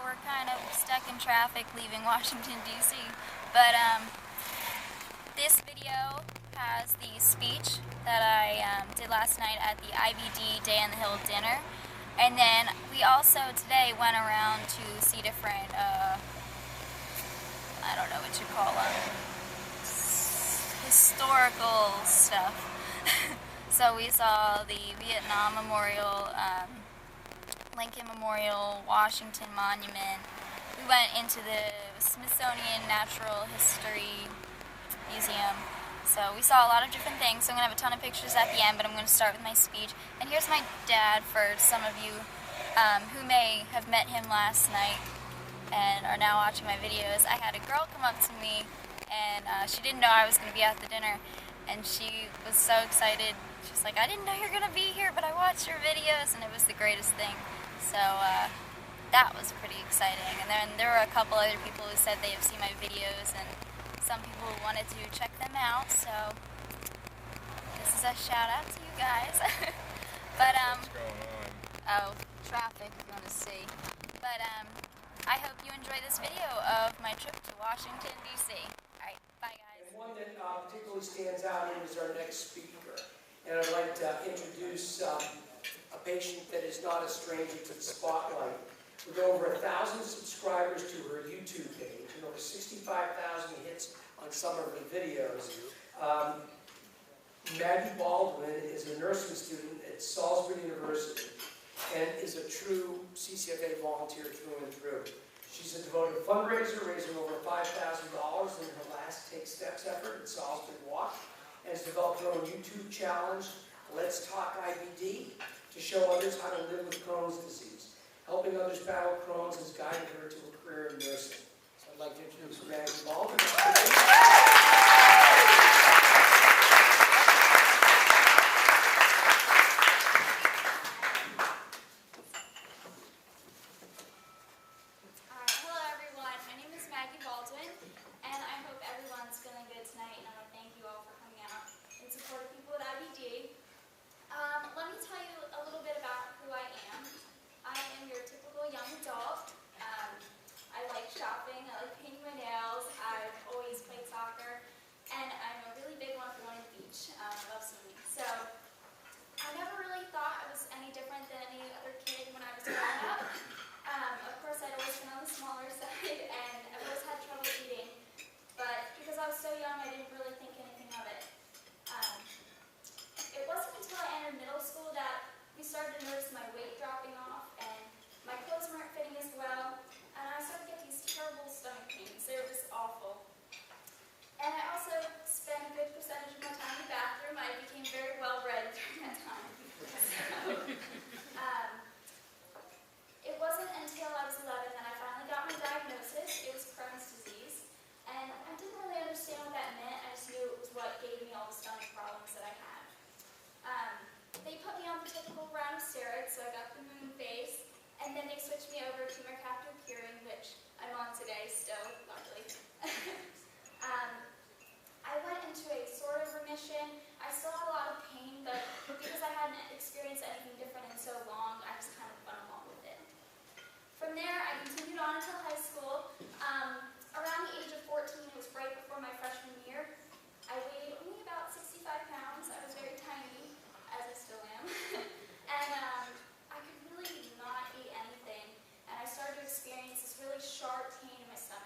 we're kind of stuck in traffic leaving Washington, D.C. But this video has the speech that I did last night at the IBD Day on the Hill dinner. And then we also today went around to see different, I don't know what you call them, historical stuff. So we saw the Vietnam Memorial, Lincoln Memorial, Washington Monument. We went into the Smithsonian Natural History Museum. So we saw a lot of different things. So I'm going to have a ton of pictures at the end, but I'm going to start with my speech. And here's my dad for some of you who may have met him last night and are now watching my videos. I had a girl come up to me, and she didn't know I was going to be at the dinner. And she was so excited. She's like, I didn't know you were going to be here, but I watched your videos, and it was the greatest thing. So that was pretty exciting. And then there were a couple other people who said they have seen my videos, and some people wanted to check them out. So this is a shout out to you guys. But what's going on? Oh, traffic, you want to see. But I hope you enjoy this video of my trip to Washington, D.C. All right, bye guys. And one that particularly stands out is our next speaker. And I'd like to introduce a patient that is not a stranger to the spotlight. With over 1,000 subscribers to her YouTube page and over 65,000 hits on some of her videos, Maggie Baldwin is a nursing student at Salisbury University and is a true CCFA volunteer through and through. She's a devoted fundraiser, raising over $5,000 in her last Take Steps effort at Salisbury Walk, and has developed her own YouTube challenge, Let's Talk IBD, to show others how to live with Crohn's disease. Helping others battle Crohn's has guided her to a career in nursing. So I'd like to introduce Maggie Baldwin. Hello everyone, my name is Maggie Baldwin, and I hope everyone's feeling good tonight, and I want to thank you all for coming out in support of people with IBD. Let me tell you a little bit about who I am. I am your typical young adult. I like shopping, I like painting my nails, I've always played soccer, and I'm a really big one for going to the beach. I love swimming. So I never really thought I was any different than any other kid when I was growing up. Of course, I'd always been on the smaller side, and I've always had trouble eating, but because I was so young, I didn't really think anything of it. It wasn't until I entered middle school that we started to notice my weight dropping off, and my clothes weren't fitting as well, and I started to get these terrible stomach pains. They were just awful. And I also spent a good percentage of my time in the bathroom. I became very well read during that time. It wasn't until I was 11 that I finally got my diagnosis. It was Crohn's disease, and I didn't really understand what that meant. I just knew it was what gave me all the stomach problems that I had. They put me on the typical round of steroids, so I got the moon face, and then they switched me over to mercaptopurine, which I'm on today still, luckily. I went into a sort of remission. I still had a lot of pain, but because I hadn't experienced anything different in so long, I just kind of went along with it. From there, I continued on until high school. Around the age of 14, it was right before my freshman year. I weighed only about 65 pounds. I was very tiny, as I still am. And I could really not eat anything. And I started to experience this really sharp pain in my stomach.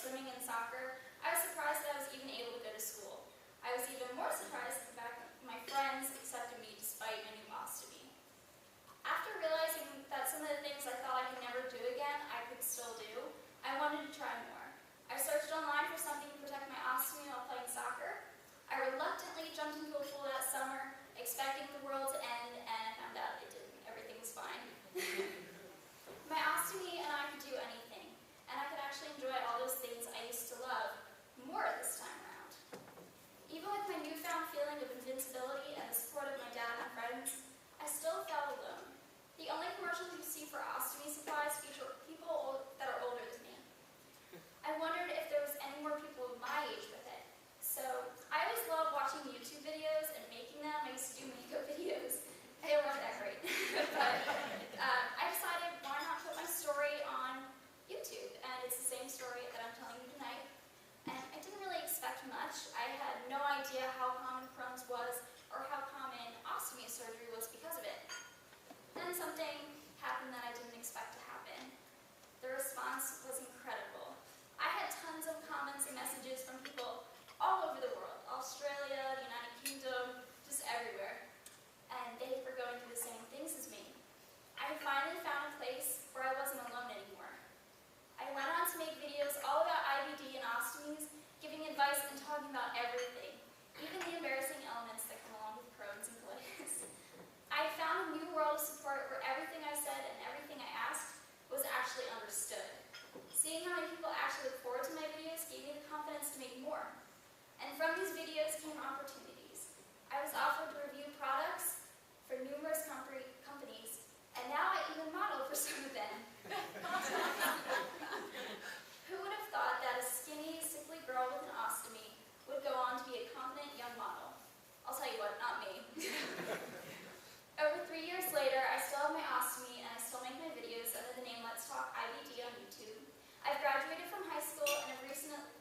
swimming and soccer, I was surprised that I was even able to go to school. I was even more surprised the fact that my friends accepted me despite my new ostomy. After realizing that some of the things I thought I could never do again, I could still do, I wanted to try more. I searched online for something to protect my ostomy while playing soccer. I reluctantly jumped into a pool that summer, expecting the world to end, and I found out it didn't. Everything was fine. My ostomy and I could do anything, and I could actually enjoy all those things I used to love more this time around. Even with my newfound feeling of invincibility and the support of my dad and friends, I still felt alone. The only commercials you see for ostomy supplies feature people that are older than me. I wondered if there was any more people my age with it. So I always loved watching YouTube videos and making them. I used to do makeup videos. They weren't that great. But I decided, why not put my story on YouTube? And it's the same story that I'm telling you tonight. And I didn't really expect much. I had no idea how common Crohn's was or how common ostomy surgery was because of it. Then something happened that I didn't expect to happen. The response was incredible. I had tons of comments and messages from people all over the world, Australia, the United Kingdom, just everywhere. And they were going through the same things as me. I finally found a place where I wasn't alone anymore. I went on to make videos all about IBD and ostomies, giving advice and talking about everything, even the embarrassing elements that come along with Crohn's and colitis. I found a new world of support where everything I said and everything I asked was actually understood. Seeing how many people actually look forward to my videos gave me the confidence to make more. And from these videos came opportunities. I was offered to review products for numerous companies, and now I even model for some of them. Who would have thought that a skinny, sickly girl with an ostomy would go on to be a confident young model? I'll tell you what, not me. Over 3 years later, I still have my ostomy and I still make my videos under the name Let's Talk IBD on YouTube. I've graduated from high school and have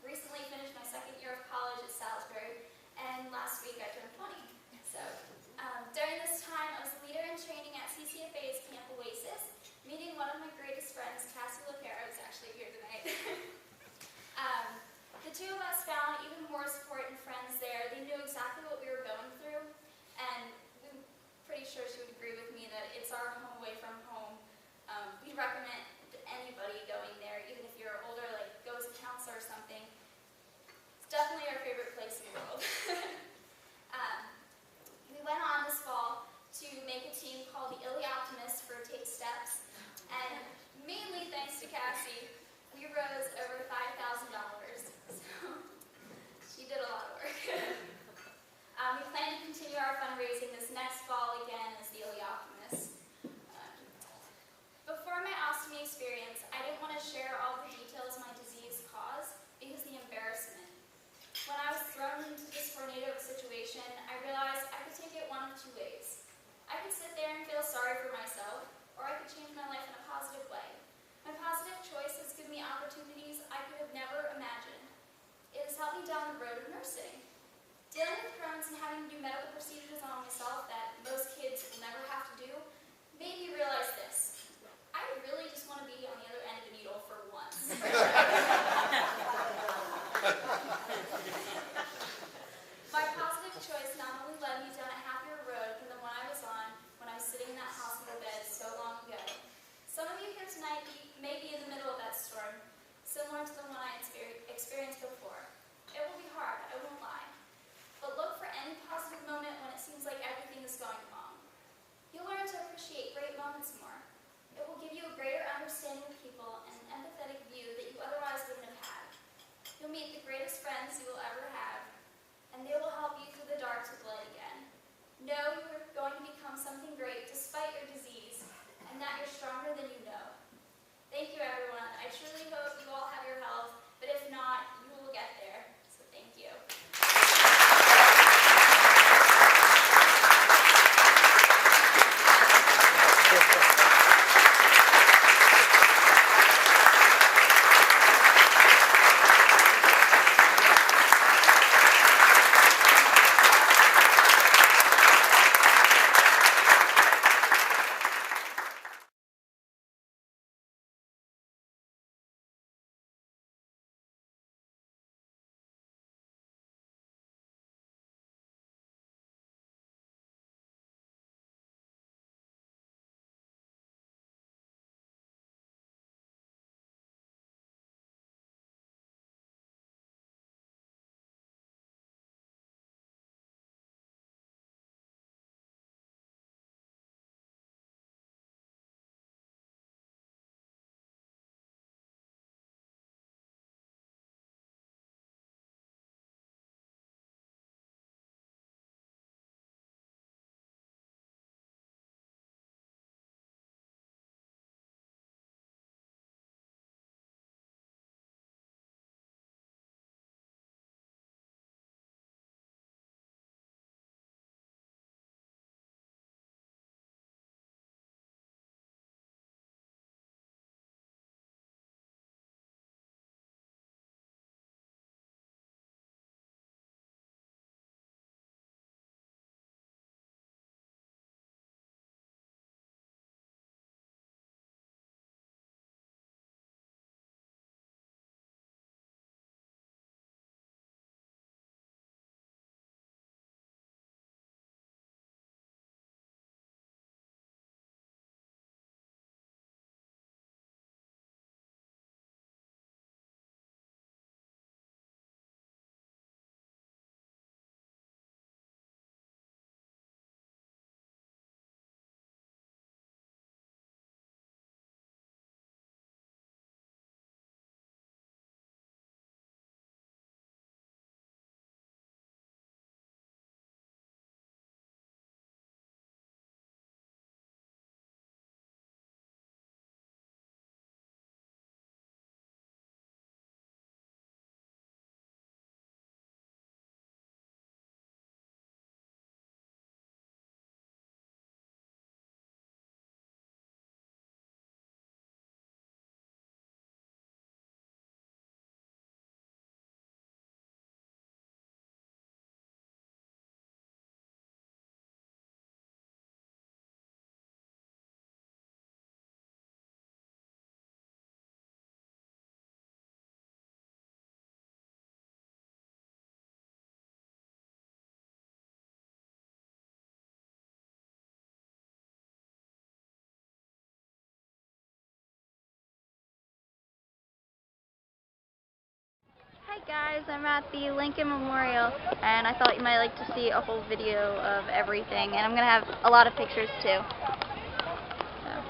recently finished my second year of college at Salisbury, and last week I turned 20. So, during this time, I was a leader in training at CCFA's Camp Oasis, meeting one of my greatest friends, Cassie LaPera, who's actually here tonight. The two of us found even more support and friends there. They knew exactly what we were going through, and I'm pretty sure she would agree with me that it's our home away from home. We recommend anybody going there, even if you're older, like go as a counselor or something. It's definitely our favorite place in the world. We went on this fall to make a team called the Illy Optimists for Take Steps, and mainly thanks to Cassie, we rose over $5,000. So she did a lot of work. We plan to continue our fundraising this next fall again as the Illy Optimists. Before my ostomy experience, I didn't want to share all the details my disease caused because of the embarrassment. When I was thrown into this tornado situation, I realized I could take it one of two ways. I could sit there and feel sorry for myself, or I could change my life in a positive way. My positive choice has given me opportunities I could have never imagined. It has helped me down the road of nursing. Dealing with Crohn's and having to do medical procedures on myself that most kids will never have to do made me realize this. I really just want to be on the other end of the needle for once. My positive choice not only led me down a happier road than the one I was on when I was sitting in that hospital bed so long ago. Some of you here tonight may be in the middle of that storm, similar to the one I experienced before. It will be hard, I won't lie. But look for any positive moment when it seems like everything is going wrong. You'll learn to appreciate great moments more. Alright guys, I'm at the Lincoln Memorial, and I thought you might like to see a whole video of everything, and I'm going to have a lot of pictures too. So.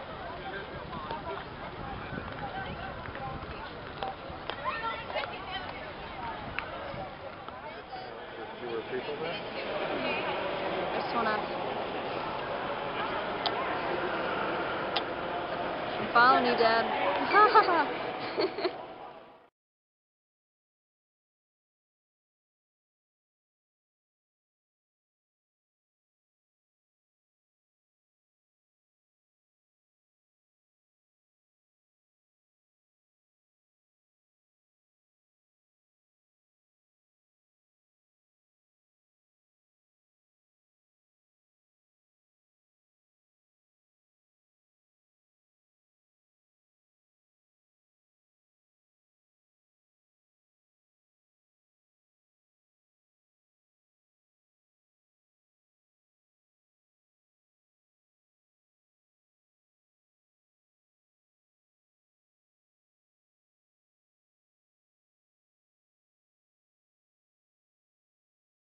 Fewer people there? I just want to... I'm following you, Dad.